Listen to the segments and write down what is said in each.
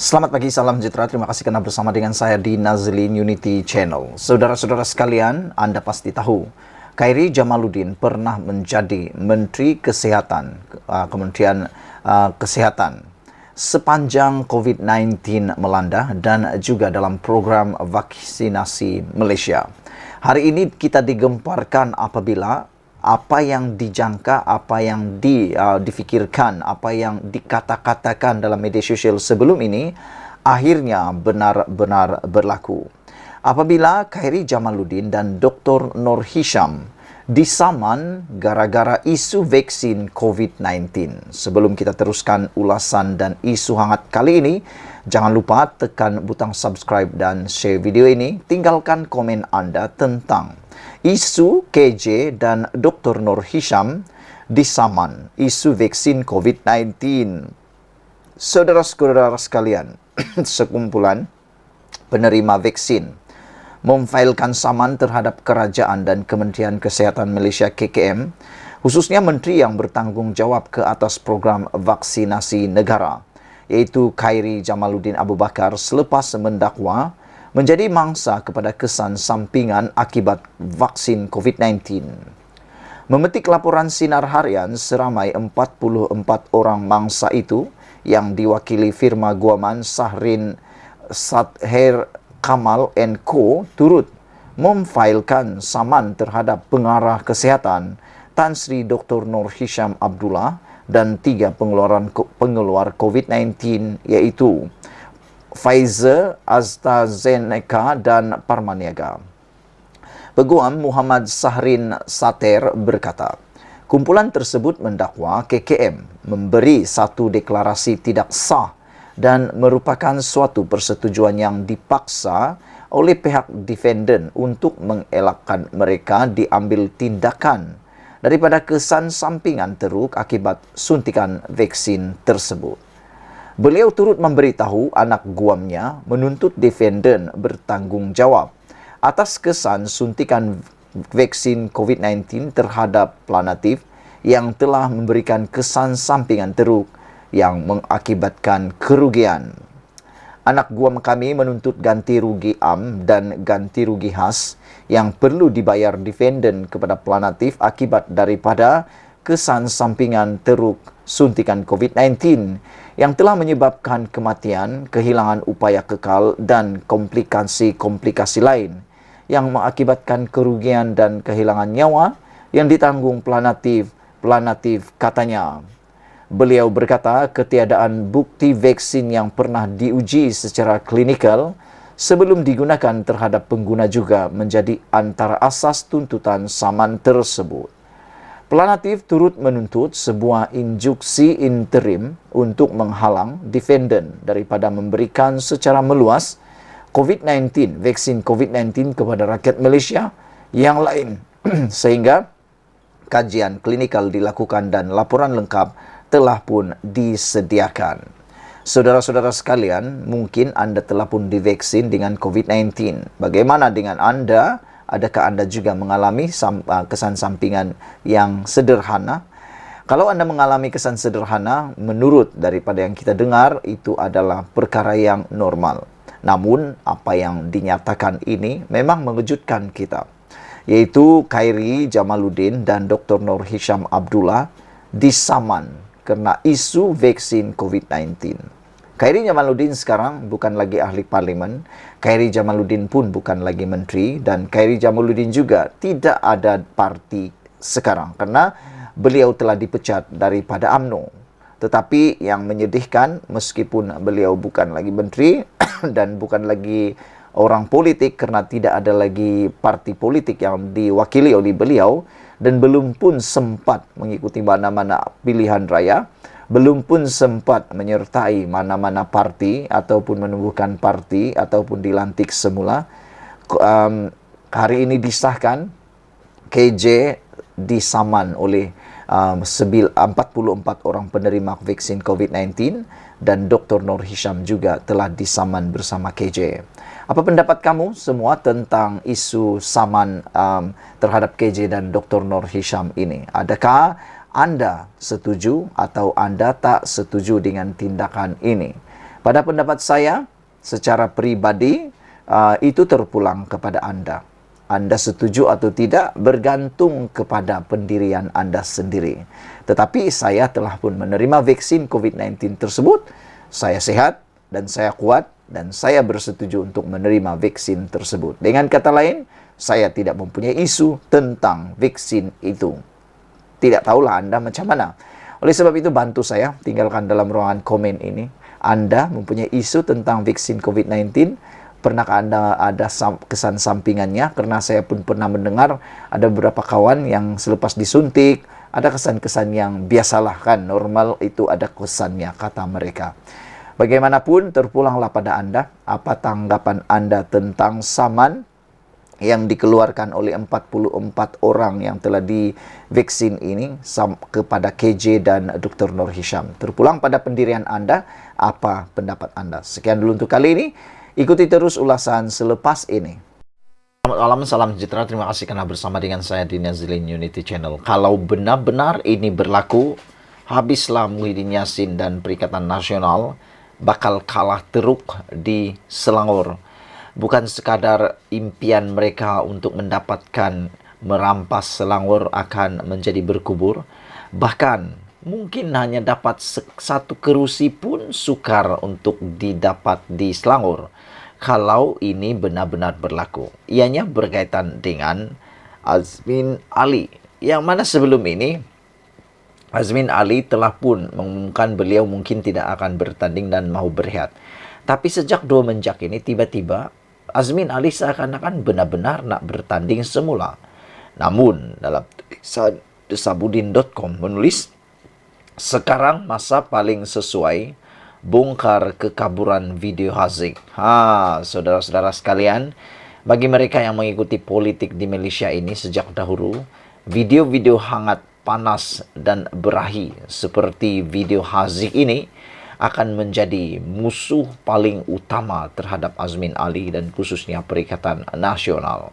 Selamat pagi, salam sejahtera. Terima kasih karena bersama dengan saya di Nazlin Unity Channel. Saudara-saudara sekalian, Anda pasti tahu, Khairy Jamaluddin pernah menjadi Menteri Kesehatan, Kementerian Kesehatan sepanjang COVID-19 melanda dan juga dalam program vaksinasi Malaysia. Hari ini kita digemparkan apabila apa yang dijangka, apa yang difikirkan, apa yang dikata-katakan dalam media sosial sebelum ini akhirnya benar-benar berlaku. Apabila Khairy Jamaluddin dan Dr. Noor Hisham disaman gara-gara isu vaksin COVID-19. Sebelum kita teruskan ulasan dan isu hangat kali ini, jangan lupa tekan butang subscribe dan share video ini. Tinggalkan komen Anda tentang isu KJ dan Dr. Noor Hisham disaman isu vaksin COVID-19. Saudara-saudara sekalian, sekumpulan penerima vaksin memfailkan saman terhadap kerajaan dan Kementerian Kesehatan Malaysia KKM, khususnya menteri yang bertanggung jawab ke atas program vaksinasi negara, iaitu Khairy Jamaluddin Abu Bakar, selepas mendakwa menjadi mangsa kepada kesan sampingan akibat vaksin COVID-19. Memetik laporan Sinar Harian, seramai 44 orang mangsa itu yang diwakili firma guaman Sahrin Sadher Kamal & Co. turut memfailkan saman terhadap pengarah kesihatan Tan Sri Dr. Noor Hisham Abdullah dan 3 pengeluar COVID-19 iaitu Pfizer, AstraZeneca dan Parmaniaga. Peguam Muhammad Sahrin Sadher berkata, kumpulan tersebut mendakwa KKM memberi satu deklarasi tidak sah dan merupakan suatu persetujuan yang dipaksa oleh pihak defendant untuk mengelakkan mereka diambil tindakan daripada kesan sampingan teruk akibat suntikan vaksin tersebut. Beliau turut memberitahu anak guamnya menuntut defendant bertanggungjawab atas kesan suntikan vaksin COVID-19 terhadap Planatif yang telah memberikan kesan sampingan teruk yang mengakibatkan kerugian. Anak guam kami menuntut ganti rugi am dan ganti rugi khas yang perlu dibayar defendant kepada Planatif akibat daripada kesan sampingan teruk suntikan COVID-19 yang telah menyebabkan kematian, kehilangan upaya kekal dan komplikasi-komplikasi lain yang mengakibatkan kerugian dan kehilangan nyawa yang ditanggung Planatif, katanya. Beliau berkata ketiadaan bukti vaksin yang pernah diuji secara klinikal sebelum digunakan terhadap pengguna juga menjadi antara asas tuntutan saman tersebut. Planatif turut menuntut sebuah injuksi interim untuk menghalang defendant daripada memberikan secara meluas vaksin COVID-19 kepada rakyat Malaysia yang lain sehingga kajian klinikal dilakukan dan laporan lengkap telah pun disediakan. Saudara-saudara sekalian, mungkin Anda telah pun divaksin dengan COVID-19. Bagaimana dengan Anda? Adakah Anda juga mengalami kesan sampingan yang sederhana? Kalau Anda mengalami kesan sederhana, menurut daripada yang kita dengar, itu adalah perkara yang normal. Namun, apa yang dinyatakan ini memang mengejutkan kita, yaitu Khairy Jamaluddin dan Dr. Noor Hisham Abdullah disaman karena isu vaksin COVID-19. Khairy Jamaluddin sekarang bukan lagi ahli parlimen, Khairy Jamaluddin pun bukan lagi menteri, dan Khairy Jamaluddin juga tidak ada parti sekarang karena beliau telah dipecat daripada UMNO. Tetapi yang menyedihkan, meskipun beliau bukan lagi menteri dan bukan lagi orang politik karena tidak ada lagi parti politik yang diwakili oleh beliau dan belum pun sempat mengikuti mana-mana pilihan raya, belum pun sempat menyertai mana-mana parti ataupun menumbuhkan parti ataupun dilantik semula. Hari ini disahkan KJ disaman oleh 44 orang penerima vaksin COVID-19 dan Dr. Noor Hisham juga telah disaman bersama KJ. Apa pendapat kamu semua tentang isu saman terhadap KJ dan Dr. Noor Hisham ini? Adakah Anda setuju atau Anda tak setuju dengan tindakan ini? Pada pendapat saya, secara pribadi, itu terpulang kepada Anda. Anda setuju atau tidak bergantung kepada pendirian Anda sendiri. Tetapi saya telah pun menerima vaksin COVID-19 tersebut. Saya sehat dan saya kuat dan saya bersetuju untuk menerima vaksin tersebut. Dengan kata lain, saya tidak mempunyai isu tentang vaksin itu. Tidak tahulah Anda macam mana. Oleh sebab itu, bantu saya, tinggalkan dalam ruangan komen ini. Anda mempunyai isu tentang vaksin COVID-19. Pernahkah Anda ada kesan sampingannya? Karena saya pun pernah mendengar ada beberapa kawan yang selepas disuntik, ada kesan-kesan yang biasalah kan, normal itu ada kesannya, kata mereka. Bagaimanapun, terpulanglah pada Anda, apa tanggapan Anda tentang saman yang dikeluarkan oleh 44 orang yang telah divaksin ini kepada KJ dan Dr. Nur Hisham. Terpulang pada pendirian Anda, apa pendapat Anda? Sekian dulu untuk kali ini. Ikuti terus ulasan selepas ini. Selamat malam, salam sejahtera. Terima kasih karena bersama dengan saya di Nazilin Unity Channel. Kalau benar-benar ini berlaku, habislah Muhyiddin Yassin dan Perikatan Nasional bakal kalah teruk di Selangor. Bukan sekadar impian mereka untuk mendapatkan merampas Selangor akan menjadi berkubur, bahkan mungkin hanya dapat satu kerusi pun sukar untuk didapat di Selangor. Kalau ini benar-benar berlaku. Ianya berkaitan dengan Azmin Ali. Yang mana sebelum ini, Azmin Ali telah pun mengumumkan beliau mungkin tidak akan bertanding dan mau berehat. Tapi sejak 2 menjak ini, tiba-tiba Azmin Ali seakan-akan benar-benar nak bertanding semula. Namun, dalam tulisan desabudin.com menulis, sekarang masa paling sesuai bongkar kekaburan video Haziq. Saudara-saudara sekalian, bagi mereka yang mengikuti politik di Malaysia ini sejak dahulu, video-video hangat, panas dan berahi seperti video Haziq ini akan menjadi musuh paling utama terhadap Azmin Ali dan khususnya Perikatan Nasional.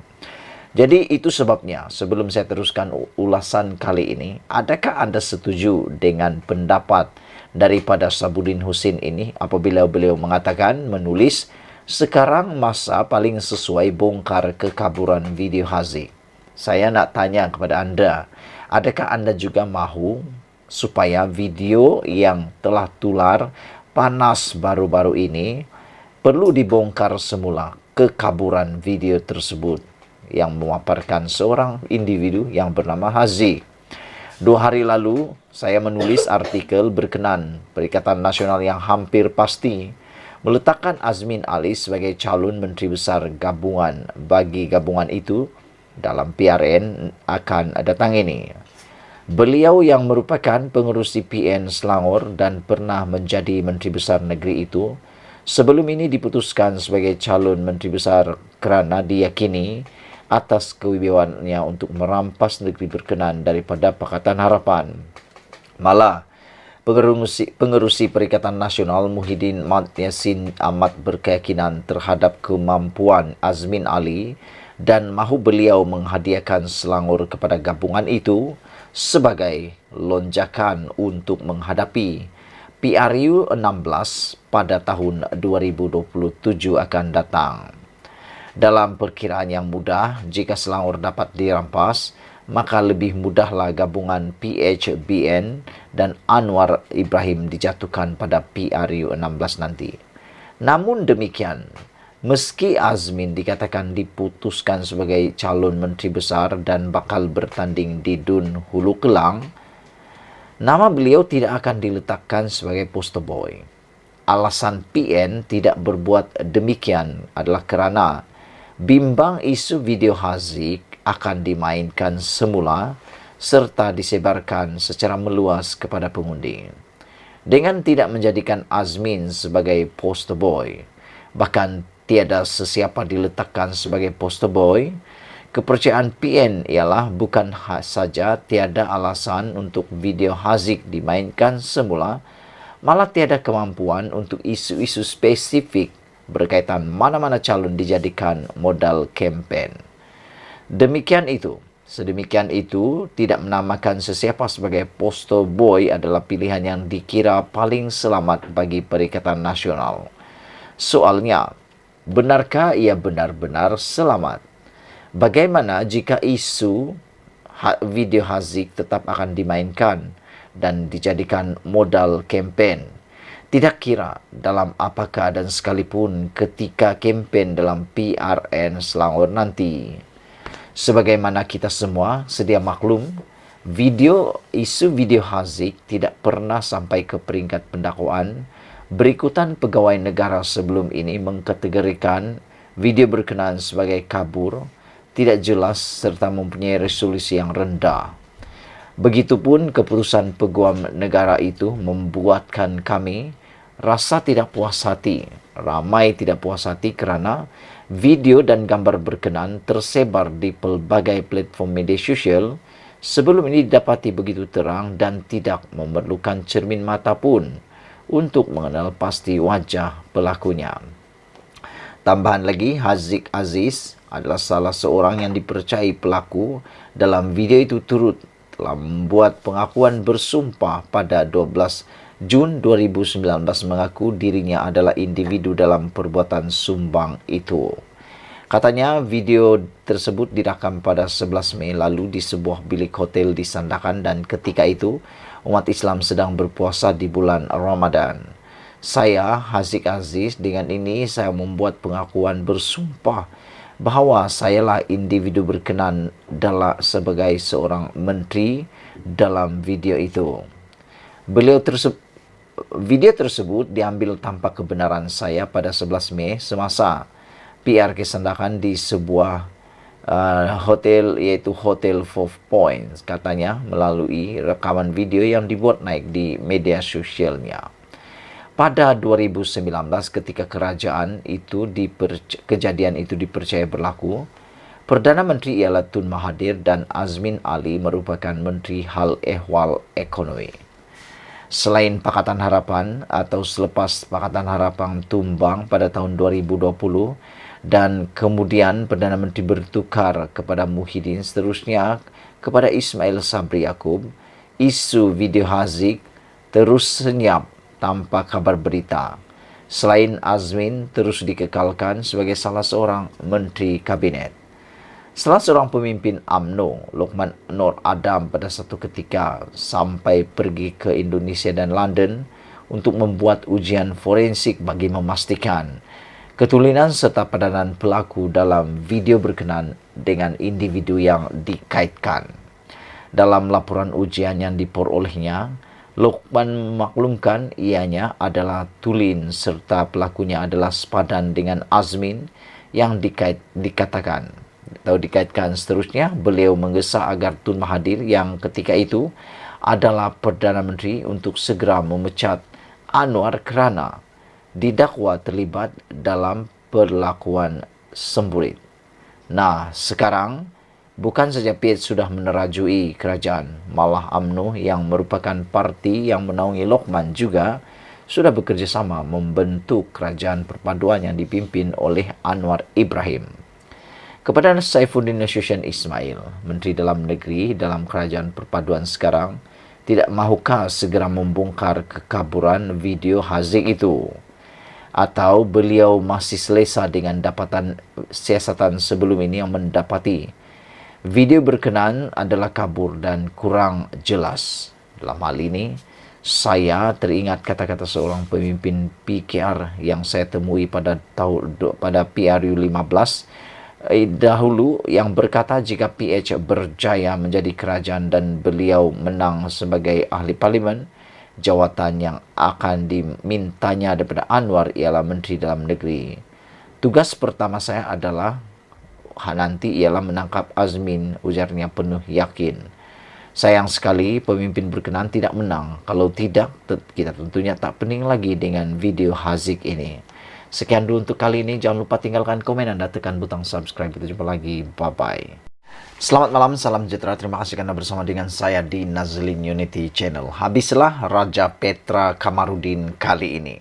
Jadi itu sebabnya, sebelum saya teruskan ulasan kali ini, adakah Anda setuju dengan pendapat daripada Sabudin Husin ini apabila beliau mengatakan, menulis, sekarang masa paling sesuai bongkar kekaburan video Haziq? Saya nak tanya kepada Anda, adakah Anda juga mahu supaya video yang telah tular panas baru-baru ini perlu dibongkar semula kekaburan video tersebut yang memaparkan seorang individu yang bernama Haziq? 2 hari lalu, saya menulis artikel berkenan Perikatan Nasional yang hampir pasti meletakkan Azmin Ali sebagai calon Menteri Besar Gabungan bagi gabungan itu dalam PRN akan datang ini. Beliau yang merupakan pengerusi PN Selangor dan pernah menjadi Menteri Besar Negeri itu, sebelum ini diputuskan sebagai calon Menteri Besar kerana diyakini atas kewibawaannya untuk merampas negeri berkenan daripada Pakatan Harapan. Malah, pengerusi Perikatan Nasional Muhyiddin Yassin amat berkeyakinan terhadap kemampuan Azmin Ali dan mahu beliau menghadiahkan Selangor kepada gabungan itu sebagai lonjakan untuk menghadapi PRU 16 pada tahun 2027 akan datang. Dalam perkiraan yang mudah, jika Selangor dapat dirampas, maka lebih mudahlah gabungan PHBN dan Anwar Ibrahim dijatuhkan pada PRU 16 nanti. Namun demikian, meski Azmin dikatakan diputuskan sebagai calon Menteri Besar dan bakal bertanding di Dun Hulu Kelang, nama beliau tidak akan diletakkan sebagai poster boy. Alasan PN tidak berbuat demikian adalah kerana bimbang isu video Haziq akan dimainkan semula serta disebarkan secara meluas kepada pengundi. Dengan tidak menjadikan Azmin sebagai poster boy, bahkan tiada sesiapa diletakkan sebagai poster boy, kepercayaan PN ialah bukan saja tiada alasan untuk video Haziq dimainkan semula, malah tiada kemampuan untuk isu-isu spesifik berkaitan mana-mana calon dijadikan modal kempen. Demikian itu, Sedemikian itu, tidak menamakan sesiapa sebagai poster boy adalah pilihan yang dikira paling selamat bagi Perikatan Nasional. Soalnya, benarkah ia benar-benar selamat? Bagaimana jika isu video Haziq tetap akan dimainkan dan dijadikan modal kempen? Tidak kira dalam apa keadaan sekalipun ketika kempen dalam PRN Selangor nanti. Sebagaimana kita semua sedia maklum, isu video Haziq tidak pernah sampai ke peringkat pendakwaan. Berikutan pegawai negara sebelum ini mengkategorikan video berkenaan sebagai kabur, tidak jelas serta mempunyai resolusi yang rendah. Begitupun keputusan peguam negara itu membuatkan kami rasa tidak puas hati. Ramai tidak puas hati kerana video dan gambar berkenaan tersebar di pelbagai platform media sosial sebelum ini didapati begitu terang dan tidak memerlukan cermin mata pun untuk mengenal pasti wajah pelakunya. Tambahan lagi, Haziq Aziz adalah salah seorang yang dipercayai pelaku dalam video itu turut telah membuat pengakuan bersumpah pada 12 Jun 2019 mengaku dirinya adalah individu dalam perbuatan sumbang itu. Katanya video tersebut direkam pada 11 Mei lalu di sebuah bilik hotel di Sandakan dan ketika itu umat Islam sedang berpuasa di bulan Ramadan. Saya, Haziq Aziz, dengan ini saya membuat pengakuan bersumpah bahawa sayalah individu berkenan sebagai seorang menteri dalam video itu. Video tersebut diambil tanpa kebenaran saya pada 11 Mei semasa PRK Sandakan di sebuah hotel yaitu Hotel Four Points, katanya melalui rekaman video yang dibuat naik di media sosialnya. Pada 2019 ketika kejadian itu dipercaya berlaku, Perdana Menteri ialah Tun Mahathir dan Azmin Ali merupakan Menteri Hal Ehwal Ekonomi. Selain Pakatan Harapan atau selepas Pakatan Harapan tumbang pada tahun 2020 dan kemudian Perdana Menteri bertukar kepada Muhyiddin, seterusnya kepada Ismail Sabri Yaakob, isu video Haziq terus senyap tanpa kabar berita. Selain Azmin terus dikekalkan sebagai salah seorang menteri kabinet. Salah seorang pemimpin UMNO, Lokman Nur Adam, pada satu ketika sampai pergi ke Indonesia dan London untuk membuat ujian forensik bagi memastikan ketulinan serta padanan pelaku dalam video berkenaan dengan individu yang dikaitkan. Dalam laporan ujian yang diperolehnya, Lokman memaklumkan ianya adalah tulin serta pelakunya adalah sepadan dengan Azmin yang dikaitkan. Seterusnya, beliau menggesa agar Tun Mahathir yang ketika itu adalah Perdana Menteri untuk segera memecat Anwar kerana didakwa terlibat dalam perlakuan semburit. Nah, sekarang bukan saja PH sudah menerajui kerajaan, malah UMNO yang merupakan parti yang menaungi Lokman juga sudah bekerjasama membentuk kerajaan perpaduan yang dipimpin oleh Anwar Ibrahim. Kepada Saifuddin Nasution Ismail, Menteri Dalam Negeri dalam kerajaan perpaduan sekarang, tidak mahukah segera membongkar kekaburan video Haziq itu? Atau beliau masih selesa dengan dapatan siasatan sebelum ini yang mendapati video berkenaan adalah kabur dan kurang jelas? Dalam hal ini, saya teringat kata-kata seorang pemimpin PKR yang saya temui pada PRU 15 dahulu yang berkata jika PH berjaya menjadi kerajaan dan beliau menang sebagai ahli parlimen, jawatan yang akan dimintanya daripada Anwar ialah Menteri Dalam Negeri. Tugas pertama saya adalah nanti ialah menangkap Azmin, ujarnya penuh yakin. Sayang sekali pemimpin berkenan tidak menang. Kalau tidak, kita tentunya tak pening lagi dengan video Haziq ini. Sekian dulu untuk kali ini. Jangan lupa tinggalkan komen Anda, tekan butang subscribe. Kita jumpa lagi. Bye-bye. Selamat malam, salam sejahtera. Terima kasih karena bersama dengan saya di Nazlin Unity Channel. Habislah Raja Petra Kamarudin kali ini.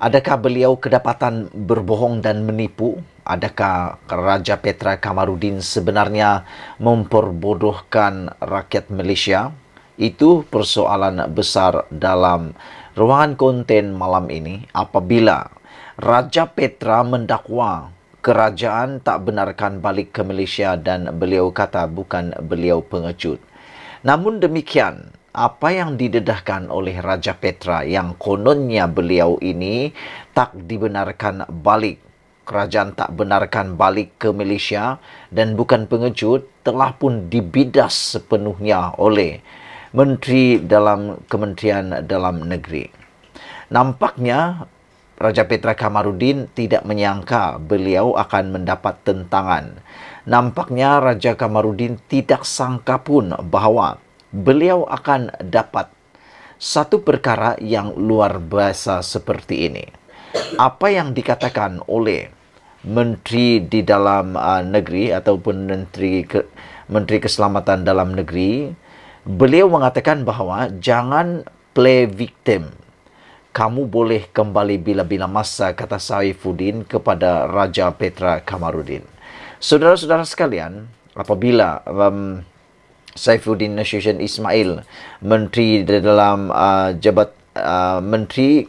Adakah beliau kedapatan berbohong dan menipu? Adakah Raja Petra Kamarudin sebenarnya memperbodohkan rakyat Malaysia? Itu persoalan besar dalam ruangan konten malam ini apabila Raja Petra mendakwa kerajaan tak benarkan balik ke Malaysia dan beliau kata bukan beliau pengecut. Namun demikian, apa yang didedahkan oleh Raja Petra yang kononnya beliau ini tak dibenarkan balik, kerajaan tak benarkan balik ke Malaysia dan bukan pengecut, telah pun dibidas sepenuhnya oleh Menteri dalam Kementerian Dalam Negeri. Nampaknya Raja Petra Kamarudin tidak menyangka beliau akan mendapat tentangan. Nampaknya Raja Kamarudin tidak sangka pun bahawa beliau akan dapat satu perkara yang luar biasa seperti ini. Apa yang dikatakan oleh Menteri di dalam negeri ataupun Menteri Keselamatan Dalam Negeri, beliau mengatakan bahawa jangan play victim. Kamu boleh kembali bila-bila masa, kata Saifuddin kepada Raja Petra Kamarudin. Saudara-saudara sekalian, apabila Saifuddin Nasution Ismail, Menteri dalam Menteri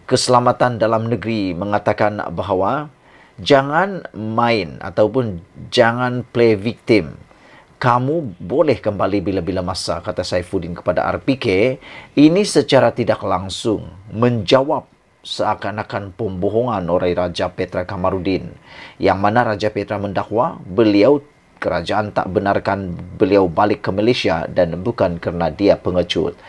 Keselamatan Dalam Negeri, mengatakan bahawa jangan main ataupun jangan play victim. Kamu boleh kembali bila-bila masa, kata Saifuddin kepada RPK. Ini secara tidak langsung menjawab seakan-akan pembohongan oleh Raja Petra Kamarudin, yang mana Raja Petra mendakwa beliau, kerajaan tak benarkan beliau balik ke Malaysia dan bukan kerana dia pengecut.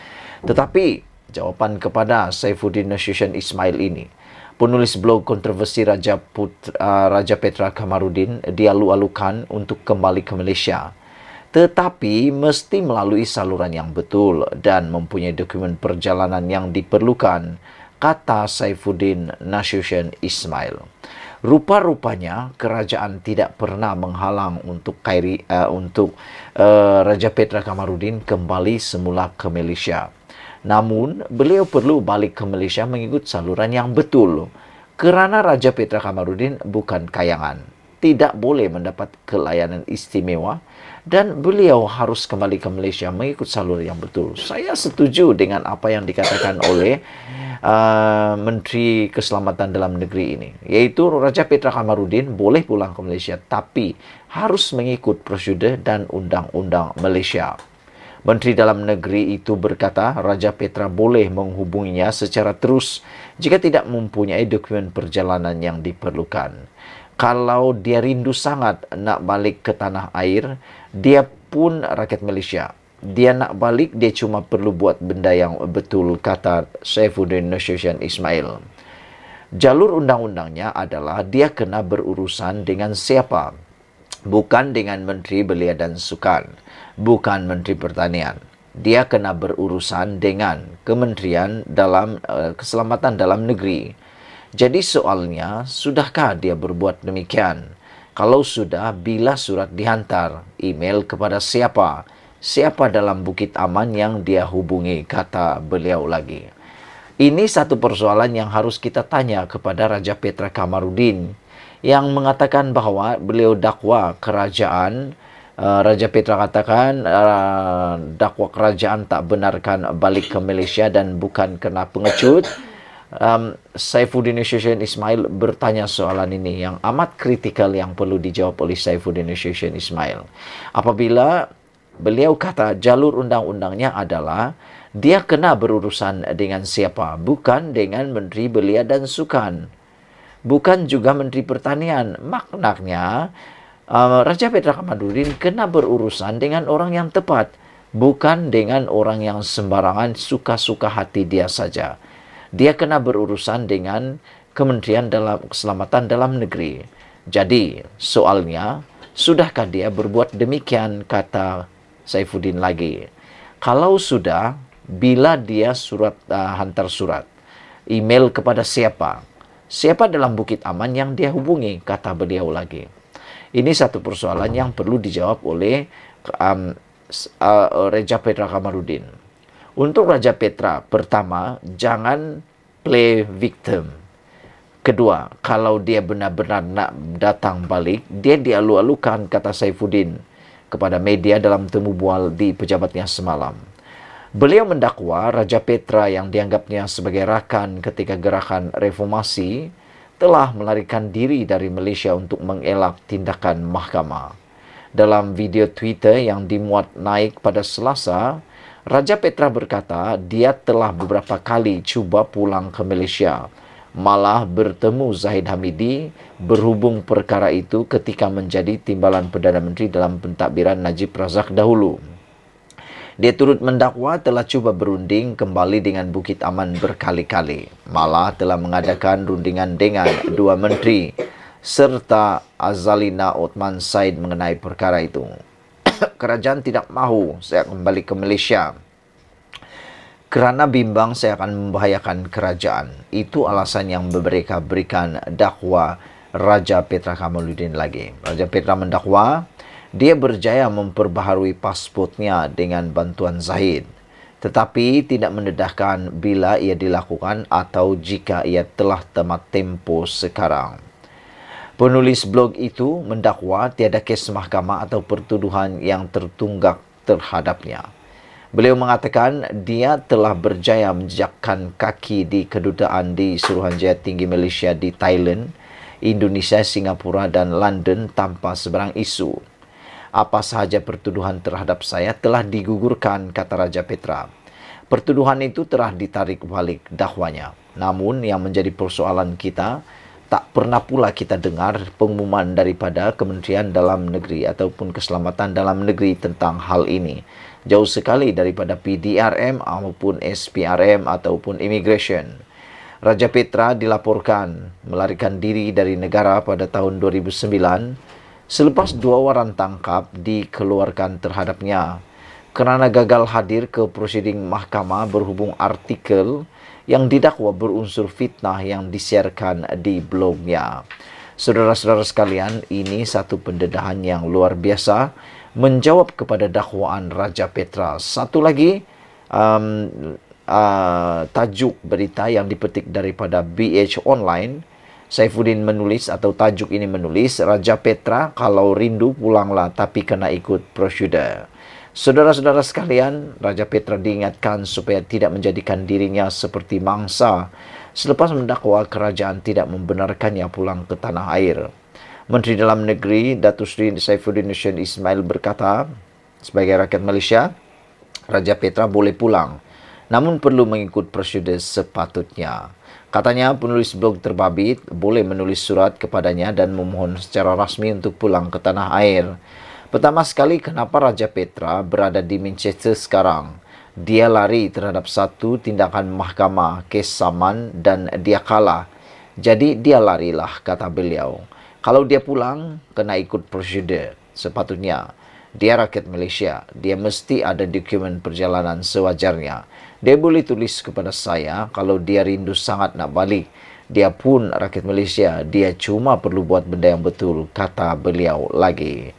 Tetapi jawapan kepada Saifuddin Nasution Ismail ini, penulis blog kontroversi Raja Petra Kamarudin dialu-alukan untuk kembali ke Malaysia, tetapi mesti melalui saluran yang betul dan mempunyai dokumen perjalanan yang diperlukan, kata Saifuddin Nasution Ismail. Rupa-rupanya kerajaan tidak pernah menghalang untuk Raja Petra Kamarudin kembali semula ke Malaysia. Namun, beliau perlu balik ke Malaysia mengikut saluran yang betul, kerana Raja Petra Kamarudin bukan kayangan, tidak boleh mendapat kelayanan istimewa, dan beliau harus kembali ke Malaysia mengikut saluran yang betul. Saya setuju dengan apa yang dikatakan oleh Menteri Keselamatan Dalam Negeri ini, yaitu Raja Petra Kamarudin boleh pulang ke Malaysia, tapi harus mengikut prosedur dan undang-undang Malaysia. Menteri Dalam Negeri itu berkata Raja Petra boleh menghubunginya secara terus jika tidak mempunyai dokumen perjalanan yang diperlukan. Kalau dia rindu sangat nak balik ke tanah air, dia pun rakyat Malaysia. Dia nak balik, dia cuma perlu buat benda yang betul, kata Saifuddin Nasution Ismail. Jalur undang-undangnya adalah dia kena berurusan dengan siapa? Bukan dengan Menteri Belia dan Sukan, bukan Menteri Pertanian. Dia kena berurusan dengan Kementerian Keselamatan Dalam Negeri. Jadi soalnya, sudahkah dia berbuat demikian? Kalau sudah, bila surat dihantar? Email kepada siapa? Siapa dalam Bukit Aman yang dia hubungi? Kata beliau lagi. Ini satu persoalan yang harus kita tanya kepada Raja Petra Kamarudin, yang mengatakan bahawa beliau dakwa kerajaan. Raja Petra katakan dakwa kerajaan tak benarkan balik ke Malaysia dan bukan kena pengecut. Saifuddin Nasution Ismail bertanya soalan ini yang amat kritikal yang perlu dijawab oleh Saifuddin Nasution Ismail. Apabila beliau kata jalur undang-undangnya adalah dia kena berurusan dengan siapa? Bukan dengan Menteri Belia dan Sukan, bukan juga Menteri Pertanian. Maknanya Raja Petra Kamarudin kena berurusan dengan orang yang tepat, bukan dengan orang yang sembarangan suka-suka hati dia saja. Dia kena berurusan dengan Kementerian Keselamatan Dalam Negeri. Jadi, soalnya, sudahkah dia berbuat demikian, kata Saifuddin lagi. Kalau sudah, bila dia hantar surat, email kepada siapa? Siapa dalam Bukit Aman yang dia hubungi, kata beliau lagi. Ini satu persoalan yang perlu dijawab oleh Raja Petra Kamarudin. Untuk Raja Petra, pertama, jangan play victim. Kedua, kalau dia benar-benar nak datang balik, dia dialu-alukan, kata Saifuddin kepada media dalam temu bual di pejabatnya semalam. Beliau mendakwa Raja Petra yang dianggapnya sebagai rakan ketika gerakan reformasi telah melarikan diri dari Malaysia untuk mengelak tindakan mahkamah. Dalam video Twitter yang dimuat naik pada Selasa, Raja Petra berkata dia telah beberapa kali cuba pulang ke Malaysia, malah bertemu Zahid Hamidi berhubung perkara itu ketika menjadi timbalan Perdana Menteri dalam pentadbiran Najib Razak dahulu. Dia turut mendakwa telah cuba berunding kembali dengan Bukit Aman berkali-kali, malah telah mengadakan rundingan dengan dua menteri serta Azalina Othman Said mengenai perkara itu. Kerajaan tidak mahu saya kembali ke Malaysia kerana bimbang saya akan membahayakan kerajaan. Itu alasan yang mereka berikan dakwa Raja Petra Kamaluddin lagi. Raja Petra mendakwa dia berjaya memperbaharui pasportnya dengan bantuan Zahid, tetapi tidak mendedahkan bila ia dilakukan atau jika ia telah tamat tempoh sekarang. Penulis blog itu mendakwa tiada kes mahkamah atau pertuduhan yang tertunggak terhadapnya. Beliau mengatakan dia telah berjaya menjejakkan kaki di kedutaan di Suruhanjaya Tinggi Malaysia di Thailand, Indonesia, Singapura dan London tanpa sebarang isu. Apa sahaja pertuduhan terhadap saya telah digugurkan, kata Raja Petra. Pertuduhan itu telah ditarik balik dakwanya. Namun yang menjadi persoalan kita, tak pernah pula kita dengar pengumuman daripada Kementerian Dalam Negeri ataupun Keselamatan Dalam Negeri tentang hal ini. Jauh sekali daripada PDRM maupun SPRM ataupun Immigration. Raja Petra dilaporkan melarikan diri dari negara pada tahun 2009 selepas 2 waran tangkap dikeluarkan terhadapnya kerana gagal hadir ke prosiding mahkamah berhubung artikel yang didakwa berunsur fitnah yang disiarkan di blognya. Saudara-saudara sekalian, ini satu pendedahan yang luar biasa menjawab kepada dakwaan Raja Petra. Satu lagi tajuk berita yang dipetik daripada BH Online. Saifuddin menulis atau tajuk ini menulis, Raja Petra kalau rindu pulanglah tapi kena ikut prosedur. Saudara-saudara sekalian, Raja Petra diingatkan supaya tidak menjadikan dirinya seperti mangsa selepas mendakwa kerajaan tidak membenarkannya pulang ke tanah air. Menteri Dalam Negeri Datuk Seri Saifuddin Hussein Ismail berkata, sebagai rakyat Malaysia, Raja Petra boleh pulang, namun perlu mengikut prosedur sepatutnya. Katanya penulis blog terbabit boleh menulis surat kepadanya dan memohon secara rasmi untuk pulang ke tanah air. Pertama sekali, kenapa Raja Petra berada di Manchester sekarang? Dia lari terhadap satu tindakan mahkamah kes saman dan dia kalah. Jadi dia larilah, kata beliau. Kalau dia pulang, kena ikut prosedur sepatutnya. Dia rakyat Malaysia. Dia mesti ada dokumen perjalanan sewajarnya. Dia boleh tulis kepada saya kalau dia rindu sangat nak balik. Dia pun rakyat Malaysia. Dia cuma perlu buat benda yang betul, kata beliau lagi.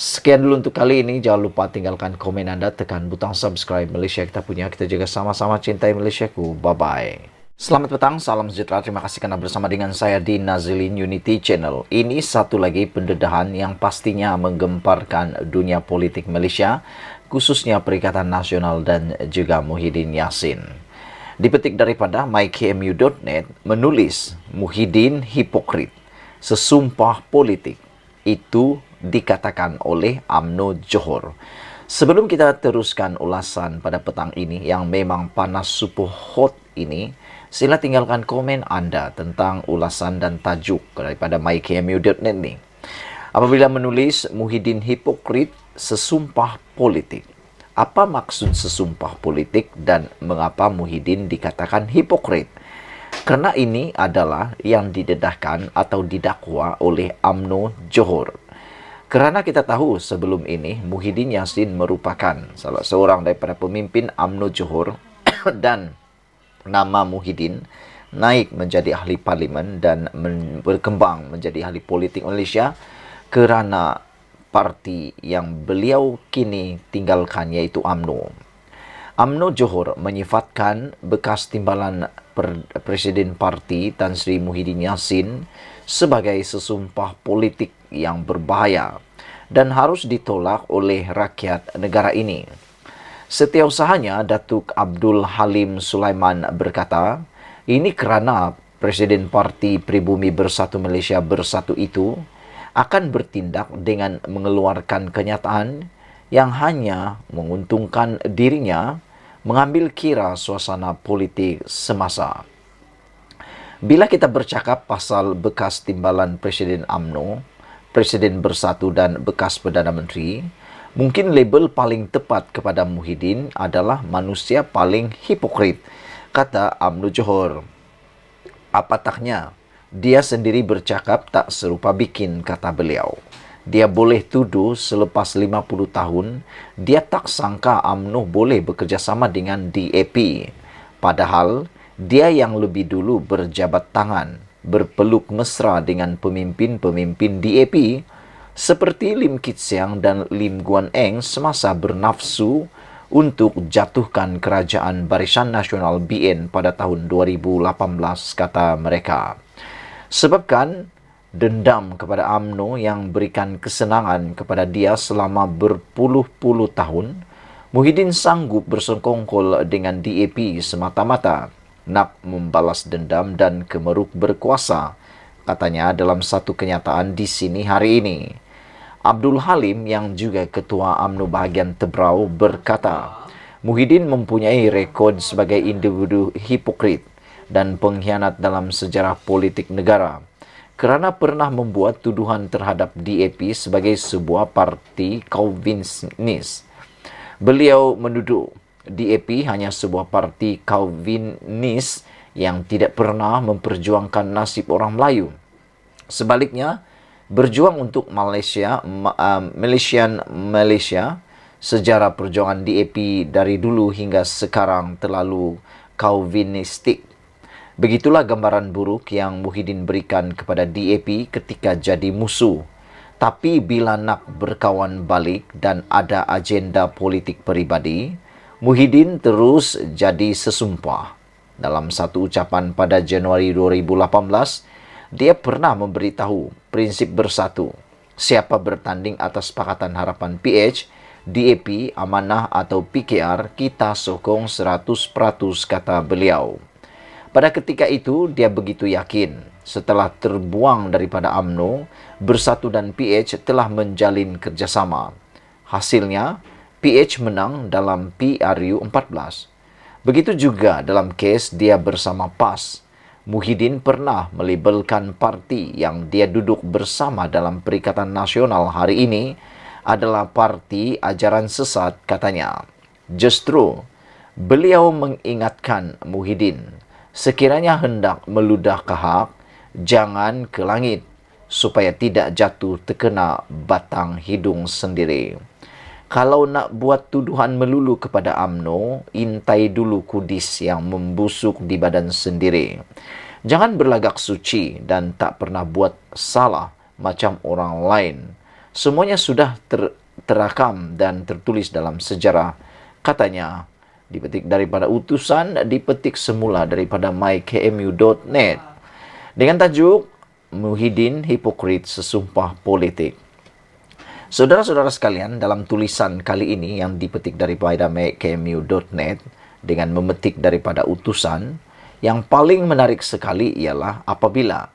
Sekian dulu untuk kali ini. Jangan lupa tinggalkan komen anda, tekan butang subscribe. Malaysia kita punya, kita juga sama-sama cintai Malaysiaku. Bye-bye. Selamat petang, salam sejahtera. Terima kasih karena bersama dengan saya di Nazilin Unity Channel. Ini satu lagi pendedahan yang pastinya menggemparkan dunia politik Malaysia, khususnya Perikatan Nasional dan juga Muhyiddin Yassin. Dipetik daripada mykmu.net, menulis Muhyiddin hipokrit, sesumpah politik. Itu dikatakan oleh UMNO Johor. Sebelum kita teruskan ulasan pada petang ini yang memang panas super hot ini, sila tinggalkan komen anda tentang ulasan dan tajuk daripada mykmu.net ni. Apabila menulis Muhyiddin hipokrit, sesumpah politik. Apa maksud sesumpah politik dan mengapa Muhyiddin dikatakan hipokrit? Kerana ini adalah yang didedahkan atau didakwa oleh UMNO Johor. Kerana kita tahu sebelum ini Muhyiddin Yassin merupakan salah seorang daripada pemimpin UMNO Johor dan nama Muhyiddin naik menjadi ahli parlimen dan berkembang menjadi ahli politik Malaysia kerana parti yang beliau kini tinggalkan, iaitu UMNO. UMNO Johor menyifatkan bekas timbalan Presiden Parti Tan Sri Muhyiddin Yassin sebagai sesumpah politik yang berbahaya dan harus ditolak oleh rakyat negara ini. Setiausahanya, Datuk Abdul Halim Sulaiman berkata, ini kerana Presiden Parti Pribumi Bersatu Malaysia Bersatu itu akan bertindak dengan mengeluarkan kenyataan yang hanya menguntungkan dirinya, mengambil kira suasana politik semasa. Bila kita bercakap pasal bekas timbalan Presiden UMNO, Presiden Bersatu dan bekas Perdana Menteri, mungkin label paling tepat kepada Muhyiddin adalah manusia paling hipokrit, kata UMNO Johor. Apatahnya, dia sendiri bercakap tak serupa bikin, kata beliau. Dia boleh tuduh selepas 50 tahun, dia tak sangka UMNO boleh bekerjasama dengan DAP. Padahal, dia yang lebih dulu berjabat tangan, berpeluk mesra dengan pemimpin-pemimpin DAP seperti Lim Kit Siang dan Lim Guan Eng semasa bernafsu untuk jatuhkan kerajaan Barisan Nasional BN pada tahun 2018, kata mereka. Sebabkan dendam kepada UMNO yang berikan kesenangan kepada dia selama berpuluh-puluh tahun, Muhyiddin sanggup bersengkongkol dengan DAP semata-mata nak membalas dendam dan kemeruk berkuasa, katanya dalam satu kenyataan di sini hari ini. Abdul Halim yang juga Ketua UMNO bahagian Tebrau berkata, Muhyiddin mempunyai rekod sebagai individu hipokrit dan pengkhianat dalam sejarah politik negara kerana pernah membuat tuduhan terhadap DAP sebagai sebuah parti Calvinis. Beliau menuduh DAP hanya sebuah parti Calvinis yang tidak pernah memperjuangkan nasib orang Melayu. Sebaliknya, berjuang untuk Malaysia, sejarah perjuangan DAP dari dulu hingga sekarang terlalu Calvinistik. Begitulah gambaran buruk yang Muhyiddin berikan kepada DAP ketika jadi musuh. Tapi bila nak berkawan balik dan ada agenda politik peribadi, Muhyiddin terus jadi sesumpah. Dalam satu ucapan pada Januari 2018, dia pernah memberitahu prinsip bersatu. Siapa bertanding atas Pakatan Harapan PH, DAP, Amanah atau PKR, kita sokong 100%, kata beliau. Pada ketika itu, dia begitu yakin setelah terbuang daripada UMNO, Bersatu dan PH telah menjalin kerjasama. Hasilnya, PH menang dalam PRU 14. Begitu juga dalam kes dia bersama PAS. Muhyiddin pernah melabelkan parti yang dia duduk bersama dalam Perikatan Nasional hari ini adalah parti ajaran sesat, katanya. Justru, beliau mengingatkan Muhyiddin, sekiranya hendak meludah ke hak, jangan ke langit, supaya tidak jatuh terkena batang hidung sendiri. Kalau nak buat tuduhan melulu kepada UMNO, intai dulu kudis yang membusuk di badan sendiri. Jangan berlagak suci dan tak pernah buat salah macam orang lain. Semuanya sudah terakam dan tertulis dalam sejarah, katanya. Dipetik daripada utusan, dipetik semula daripada mykmu.net. Dengan tajuk, Muhyiddin hipokrit sesumpah politik. Saudara-saudara sekalian, dalam tulisan kali ini yang dipetik daripada mykmu.net dengan memetik daripada utusan, yang paling menarik sekali ialah apabila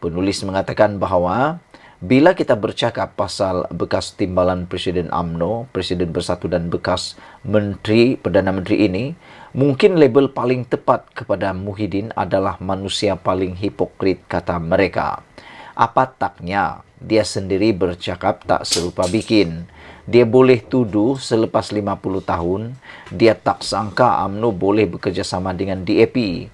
penulis mengatakan bahawa bila kita bercakap pasal bekas timbalan Presiden UMNO, Presiden Bersatu dan bekas Perdana Menteri ini, mungkin label paling tepat kepada Muhyiddin adalah manusia paling hipokrit, kata mereka. Apatahnya, dia sendiri bercakap tak serupa bikin. Dia boleh tuduh selepas 50 tahun, dia tak sangka UMNO boleh bekerjasama dengan DAP.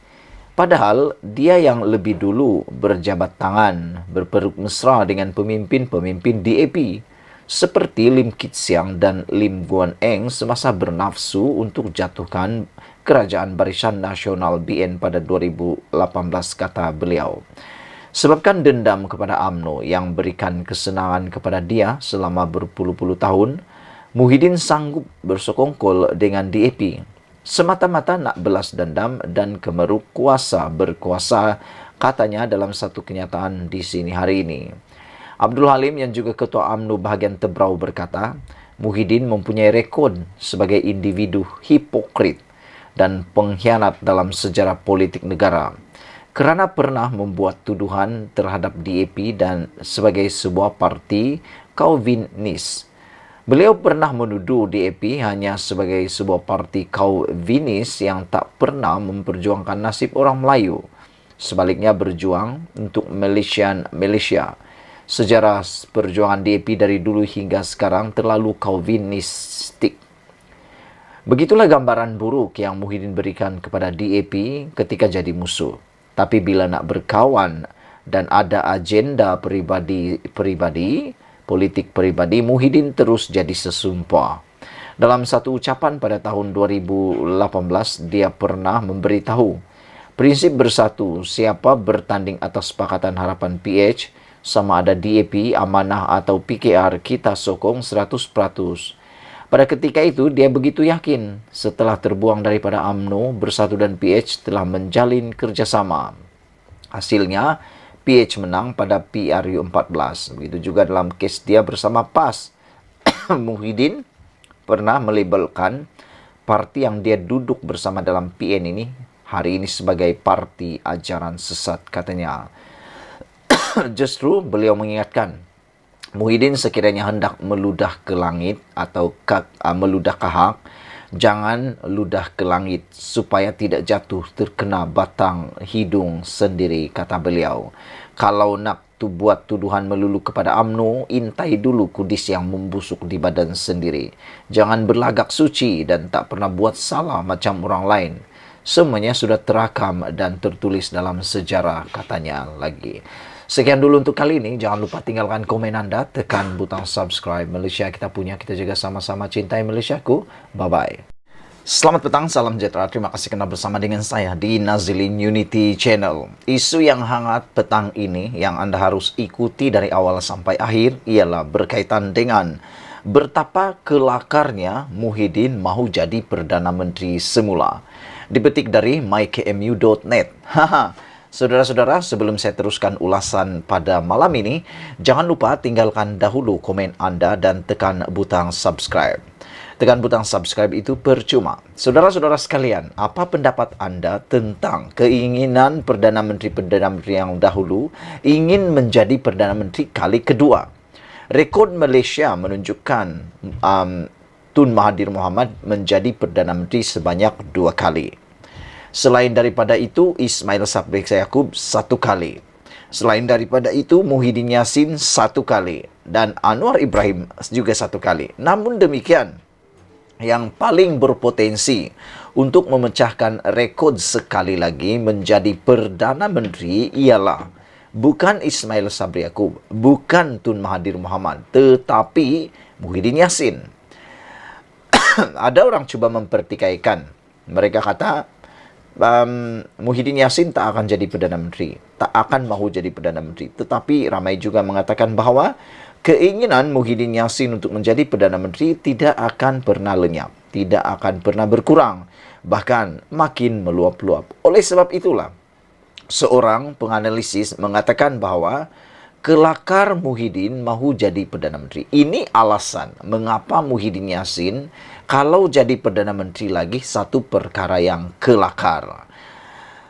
Padahal, dia yang lebih dulu berjabat tangan, berperuk mesra dengan pemimpin-pemimpin DAP, seperti Lim Kit Siang dan Lim Guan Eng semasa bernafsu untuk jatuhkan kerajaan Barisan Nasional BN pada 2018, kata beliau. Sebabkan dendam kepada UMNO yang berikan kesenangan kepada dia selama berpuluh-puluh tahun, Muhyiddin sanggup bersokongkol dengan DAP. semata-mata nak belas dendam dan kemeruk kuasa berkuasa, katanya dalam satu kenyataan di sini hari ini. Abdul Halim yang juga Ketua UMNO bahagian Tebrau berkata, Muhyiddin mempunyai rekod sebagai individu hipokrit dan pengkhianat dalam sejarah politik negara kerana pernah membuat tuduhan terhadap DAP dan sebagai sebuah parti Calvinis. Beliau pernah menuduh DAP hanya sebagai sebuah parti Calvinis yang tak pernah memperjuangkan nasib orang Melayu. Sebaliknya berjuang untuk Malaysia. Sejarah perjuangan DAP dari dulu hingga sekarang terlalu Calvinistik. Begitulah gambaran buruk yang Muhyiddin berikan kepada DAP ketika jadi musuh. Tapi bila nak berkawan dan ada agenda politik peribadi, Muhyiddin terus jadi sesumpah. Dalam satu ucapan pada tahun 2018, dia pernah memberitahu, prinsip bersatu, siapa bertanding atas Pakatan Harapan PH, sama ada DAP, Amanah atau PKR, kita sokong 100%. Pada ketika itu, dia begitu yakin setelah terbuang daripada UMNO, Bersatu dan PH telah menjalin kerjasama. Hasilnya, PH menang pada PRU 14. Begitu juga dalam kes dia bersama PAS. Muhyiddin pernah melabelkan parti yang dia duduk bersama dalam PN ini hari ini sebagai parti ajaran sesat, katanya. Justru beliau mengingatkan, Muhyiddin sekiranya hendak meludah ke langit atau meludah ke hak, jangan ludah ke langit supaya tidak jatuh terkena batang hidung sendiri, kata beliau. Kalau nak buat tuduhan melulu kepada UMNO, intai dulu kudis yang membusuk di badan sendiri. Jangan berlagak suci dan tak pernah buat salah macam orang lain. Semuanya sudah terakam dan tertulis dalam sejarah, katanya lagi. Sekian dulu untuk kali ini. Jangan lupa tinggalkan komen anda, tekan butang subscribe. Malaysia kita punya, kita juga sama-sama cintai Malaysiaku. Bye-bye. Selamat petang, salam sejahtera. Terima kasih kerana bersama dengan saya di Nazilin Unity Channel. Isu yang hangat petang ini yang anda harus ikuti dari awal sampai akhir ialah berkaitan dengan betapa kelakarnya Muhyiddin mahu jadi Perdana Menteri semula. Dipetik dari mykmu.net. Saudara-saudara, sebelum saya teruskan ulasan pada malam ini, jangan lupa tinggalkan dahulu komen anda dan tekan butang subscribe. Tekan butang subscribe itu percuma. Saudara-saudara sekalian, apa pendapat anda tentang keinginan Perdana Menteri yang dahulu ingin menjadi Perdana Menteri kali kedua? Rekod Malaysia menunjukkan Tun Mahathir Mohamad menjadi Perdana Menteri sebanyak 2 kali. Selain daripada itu, Ismail Sabri Yaakob 1 kali. Selain daripada itu, Muhyiddin Yassin 1 kali. Dan Anwar Ibrahim juga 1 kali. Namun demikian, yang paling berpotensi untuk memecahkan rekod sekali lagi menjadi Perdana Menteri ialah bukan Ismail Sabri Yaakob, bukan Tun Mahathir Mohamad, tetapi Muhyiddin Yassin. Ada orang cuba mempertikaikan. Mereka kata, Muhyiddin Yassin tak akan jadi Perdana Menteri, tak akan mahu jadi Perdana Menteri. Tetapi ramai juga mengatakan bahawa keinginan Muhyiddin Yassin untuk menjadi Perdana Menteri tidak akan pernah lenyap, tidak akan pernah berkurang, bahkan makin meluap-luap. Oleh sebab itulah, seorang penganalisis mengatakan bahawa kelakar Muhyiddin mahu jadi Perdana Menteri. Ini alasan mengapa Muhyiddin Yassin kalau jadi Perdana Menteri lagi satu perkara yang kelakar.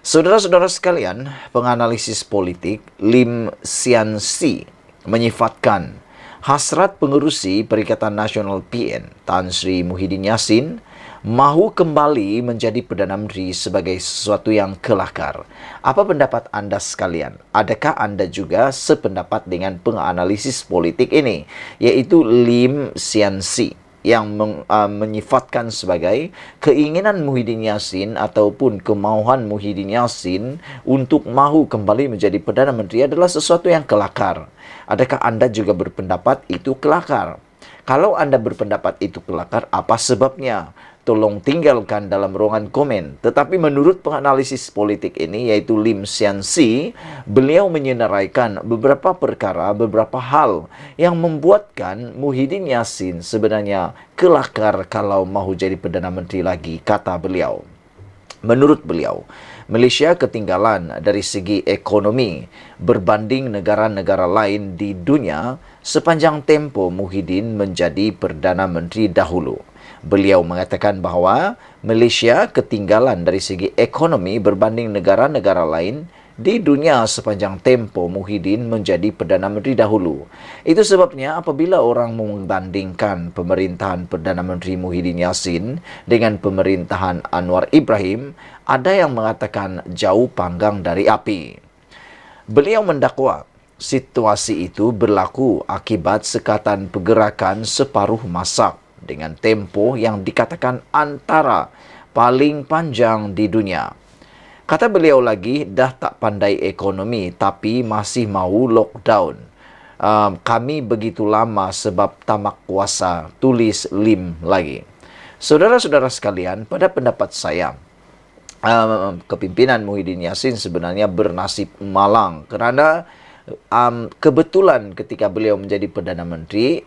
Saudara-saudara sekalian, penganalisis politik Lim Sian Si menyifatkan hasrat pengerusi Perikatan Nasional PN Tan Sri Muhyiddin Yassin mahu kembali menjadi Perdana Menteri sebagai sesuatu yang kelakar. Apa pendapat anda sekalian? Adakah anda juga sependapat dengan penganalisis politik ini, yaitu Lim Sian Si, yang menyifatkan sebagai keinginan Muhyiddin Yassin ataupun kemauan Muhyiddin Yassin untuk mahu kembali menjadi Perdana Menteri adalah sesuatu yang kelakar? Adakah anda juga berpendapat itu kelakar? Kalau anda berpendapat itu kelakar, apa sebabnya? tolong tinggalkan dalam ruangan komen. Tetapi menurut penganalisis politik ini, yaitu Lim Sian Si, beliau menyenaraikan beberapa perkara, beberapa hal yang membuatkan Muhyiddin Yassin sebenarnya kelakar kalau mahu jadi Perdana Menteri lagi, kata beliau. Menurut beliau, Malaysia ketinggalan dari segi ekonomi berbanding negara-negara lain di dunia sepanjang tempoh Muhyiddin menjadi Perdana Menteri dahulu. Beliau mengatakan bahawa Malaysia ketinggalan dari segi ekonomi berbanding negara-negara lain di dunia sepanjang tempoh Muhyiddin menjadi Perdana Menteri dahulu. Itu sebabnya apabila orang membandingkan pemerintahan Perdana Menteri Muhyiddin Yassin dengan pemerintahan Anwar Ibrahim, ada yang mengatakan jauh panggang dari api. Beliau mendakwa situasi itu berlaku akibat sekatan pergerakan separuh masak dengan tempoh yang dikatakan antara paling panjang di dunia. Kata beliau lagi, dah tak pandai ekonomi tapi masih mahu lockdown. Kami begitu lama sebab tamak kuasa, tulis Lim lagi. Saudara-saudara sekalian, pada pendapat saya, kepimpinan Muhyiddin Yassin sebenarnya bernasib malang kerana kebetulan ketika beliau menjadi Perdana Menteri,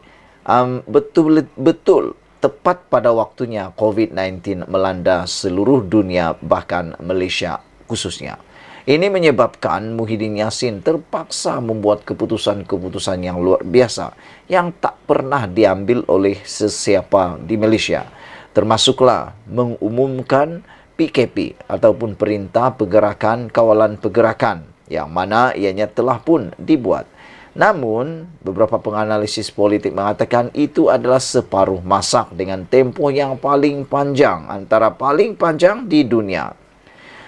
betul-betul tepat pada waktunya COVID-19 melanda seluruh dunia, bahkan Malaysia khususnya. Ini menyebabkan Muhyiddin Yassin terpaksa membuat keputusan-keputusan yang luar biasa yang tak pernah diambil oleh sesiapa di Malaysia. Termasuklah mengumumkan PKP ataupun Perintah Pergerakan Kawalan Pergerakan yang mana ianya telah pun dibuat. Namun, beberapa penganalisis politik mengatakan itu adalah separuh masak dengan tempoh yang paling panjang, antara paling panjang di dunia.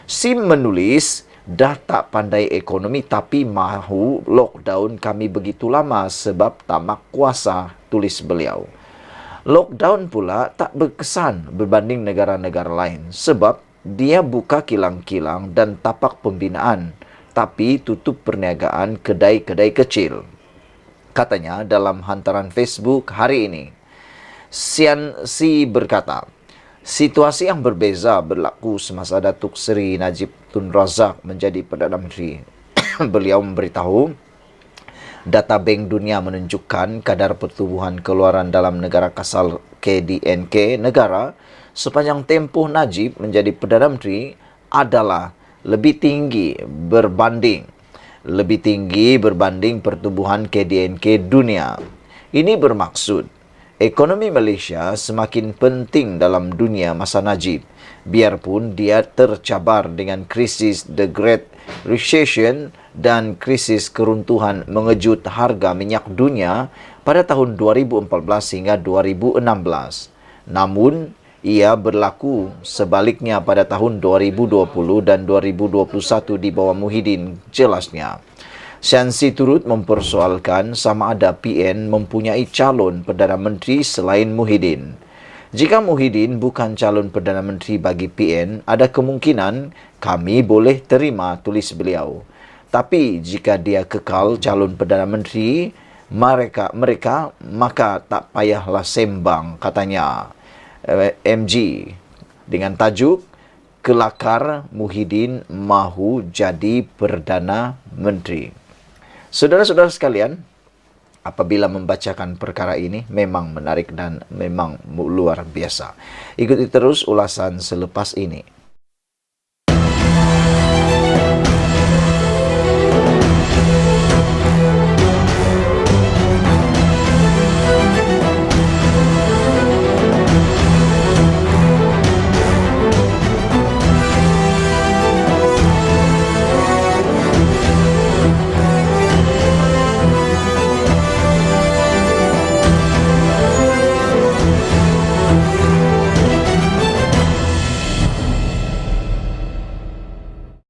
Sim menulis, dah tak pandai ekonomi tapi mahu lockdown kami begitu lama sebab tamak kuasa, tulis beliau. Lockdown pula tak berkesan berbanding negara-negara lain sebab dia buka kilang-kilang dan tapak pembinaan, tapi tutup perniagaan kedai-kedai kecil. Katanya dalam hantaran Facebook hari ini. Sian Si berkata, situasi yang berbeza berlaku semasa Datuk Seri Najib Tun Razak menjadi Perdana Menteri. Beliau memberitahu, data Bank Dunia menunjukkan kadar pertumbuhan keluaran dalam negara kasar KDNK negara sepanjang tempoh Najib menjadi Perdana Menteri adalah lebih tinggi berbanding pertumbuhan KDNK dunia. Ini bermaksud ekonomi Malaysia semakin penting dalam dunia masa Najib, biarpun dia tercabar dengan krisis The Great Recession dan krisis keruntuhan mengejut harga minyak dunia pada tahun 2014 hingga 2016. Namun, ia berlaku sebaliknya pada tahun 2020 dan 2021 di bawah Muhyiddin, jelasnya. Sian Si turut mempersoalkan sama ada PN mempunyai calon Perdana Menteri selain Muhyiddin. Jika Muhyiddin bukan calon Perdana Menteri bagi PN, ada kemungkinan kami boleh terima, tulis beliau. Tapi jika dia kekal calon Perdana Menteri, mereka maka tak payahlah sembang, katanya. MG dengan tajuk kelakar Muhyiddin mahu jadi Perdana Menteri. Saudara-saudara sekalian, apabila membacakan perkara ini memang menarik dan memang luar biasa. Ikuti terus ulasan selepas ini.